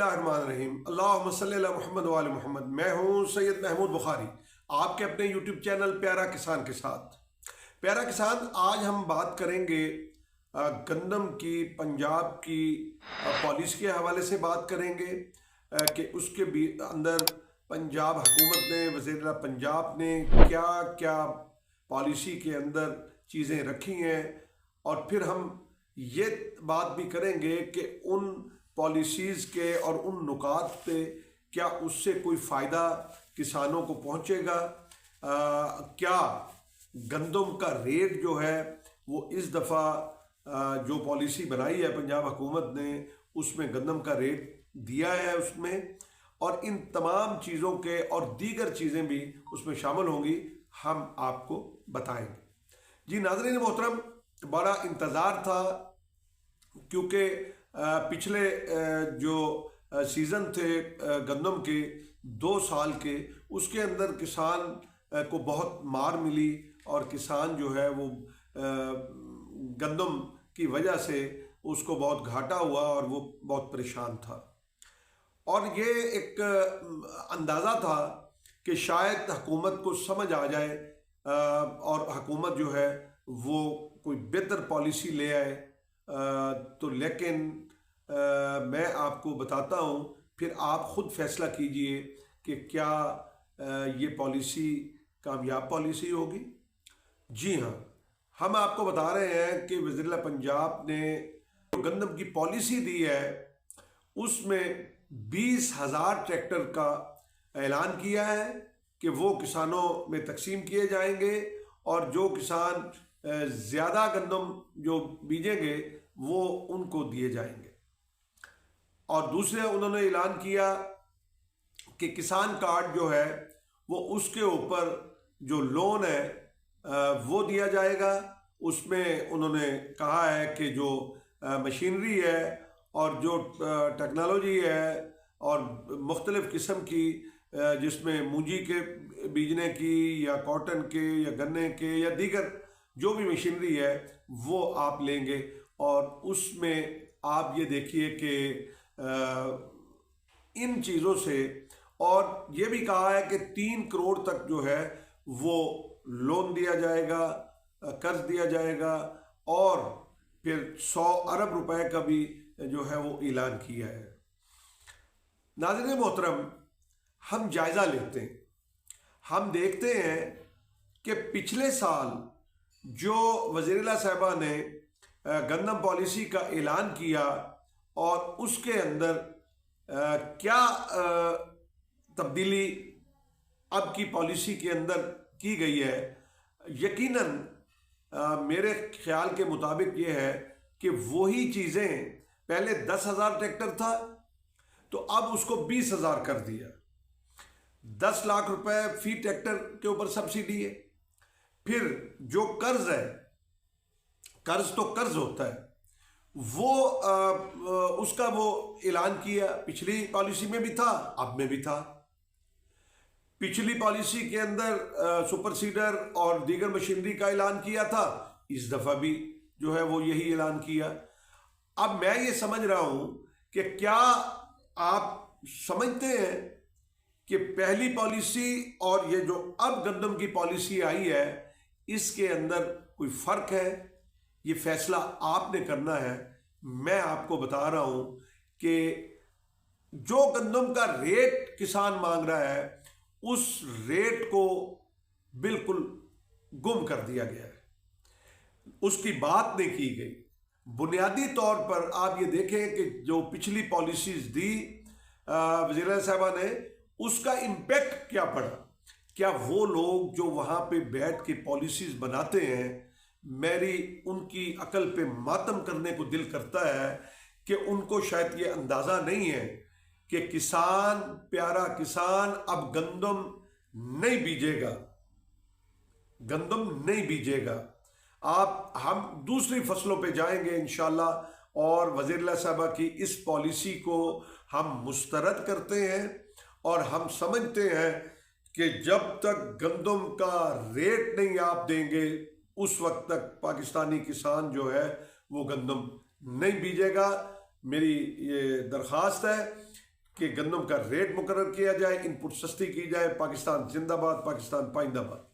बिस्मिल्लाहिर्रहमानिर्रहीम। अल्लाहुम्मा सल्ली अला मुहम्मद व आले मुहम्मद। मैं हूँ सैयद महमूद बुखारी, आपके अपने यूट्यूब चैनल प्यारा किसान के साथ। प्यारा किसान, आज हम बात करेंगे गंदम की, पंजाब की पॉलिसी के हवाले से बात करेंगे कि उसके भी अंदर पंजाब हुकूमत ने, वज़ीर पंजाब ने क्या क्या पॉलिसी के अंदर चीज़ें रखी हैं, और फिर हम ये बात भी करेंगे कि उन पॉलिसीज़ के और उन नुकात पे क्या उससे कोई फ़ायदा किसानों को पहुंचेगा। क्या गंदम का रेट जो है वो इस दफ़ा जो पॉलिसी बनाई है पंजाब हुकूमत ने, उसमें गंदम का रेट दिया है उसमें, और इन तमाम चीज़ों के और दीगर चीज़ें भी उसमें शामिल होंगी, हम आपको बताएंगे। जी नाज़रीन मोहतरम, बड़ा इंतज़ार था क्योंकि पिछले जो सीज़न थे गंदम के 2 साल के, उसके अंदर किसान को बहुत मार मिली और किसान जो है वो गंदम की वजह से उसको बहुत घाटा हुआ और वो बहुत परेशान था। और ये एक अंदाज़ा था कि शायद हुकूमत को समझ आ जाए और हुकूमत जो है वो कोई बेहतर पॉलिसी ले आए। तो लेकिन मैं आपको बताता हूँ, फिर आप ख़ुद फैसला कीजिए कि क्या ये पॉलिसी कामयाब पॉलिसी होगी। जी हाँ, हम आपको बता रहे हैं कि वज़ीर पंजाब ने जो गंदम की पॉलिसी दी है उसमें 20,000 ट्रैक्टर का ऐलान किया है कि वो किसानों में तकसीम किए जाएंगे, और जो किसान ज़्यादा गंदम जो बीजेंगे वो उनको दिए जाएंगे। और दूसरे उन्होंने ऐलान किया कि किसान कार्ड जो है वो उसके ऊपर जो लोन है वो दिया जाएगा। उसमें उन्होंने कहा है कि जो मशीनरी है और जो टेक्नोलॉजी है और मुख्तलिफ़ किस्म की, जिसमें मूंजी के बीजने की या कॉटन के या गन्ने के या दीगर जो भी मशीनरी है वो आप लेंगे, और उसमें आप ये देखिए कि इन चीज़ों से, और ये भी कहा है कि 3 करोड़ तक जो है वो लोन दिया जाएगा, कर्ज दिया जाएगा, और फिर 100 अरब रुपए का भी जो है वो ऐलान किया है। नाज़रीन मोहतरम, हम जायज़ा लेते हैं, हम देखते हैं कि पिछले साल जो वज़ीर साहिबा ने गंदम पॉलिसी का ऐलान किया और उसके अंदर क्या तब्दीली अब की पॉलिसी के अंदर की गई है। यकीनन मेरे ख्याल के मुताबिक ये है कि वही चीज़ें, पहले 10,000 ट्रैक्टर था तो अब उसको 20,000 कर दिया। 10 लाख रुपए फी ट्रैक्टर के ऊपर सब्सिडी है। फिर जो कर्ज है, कर्ज तो कर्ज होता है, वो उसका वो ऐलान किया, पिछली पॉलिसी में भी था, अब में भी था। पिछली पॉलिसी के अंदर सुपर सीडर और दीगर मशीनरी का ऐलान किया था, इस दफ़ा भी जो है वो यही ऐलान किया। अब मैं ये समझ रहा हूँ कि क्या आप समझते हैं कि पहली पॉलिसी और ये जो अब गंदम की पॉलिसी आई है, इसके अंदर कोई फ़र्क है? ये फैसला आपने करना है। मैं आपको बता रहा हूं कि जो गंदम का रेट किसान मांग रहा है उस रेट को बिल्कुल गुम कर दिया गया है, उसकी बात नहीं की गई। बुनियादी तौर पर आप ये देखें कि जो पिछली पॉलिसीज दी वज़ीर साहिबा ने, उसका इम्पैक्ट क्या पड़ा। क्या वो लोग जो वहाँ पे बैठ के पॉलिसीज बनाते हैं, मेरी उनकी अकल पे मातम करने को दिल करता है कि उनको शायद ये अंदाज़ा नहीं है कि किसान, प्यारा किसान अब गंदम नहीं बीजेगा, गंदम नहीं बीजेगा। हम दूसरी फसलों पे जाएंगे इंशाल्लाह, और वज़ीर साहबा की इस पॉलिसी को हम मुस्तरद करते हैं, और हम समझते हैं कि जब तक गंदम का रेट नहीं आप देंगे उस वक्त तक पाकिस्तानी किसान जो है वो गंदम नहीं बीजेगा। मेरी ये दरख्वास्त है कि गंदम का रेट मुकर्रर किया जाए, इनपुट सस्ती की जाए। पाकिस्तान जिंदाबाद, पाकिस्तान पाइंदाबाद।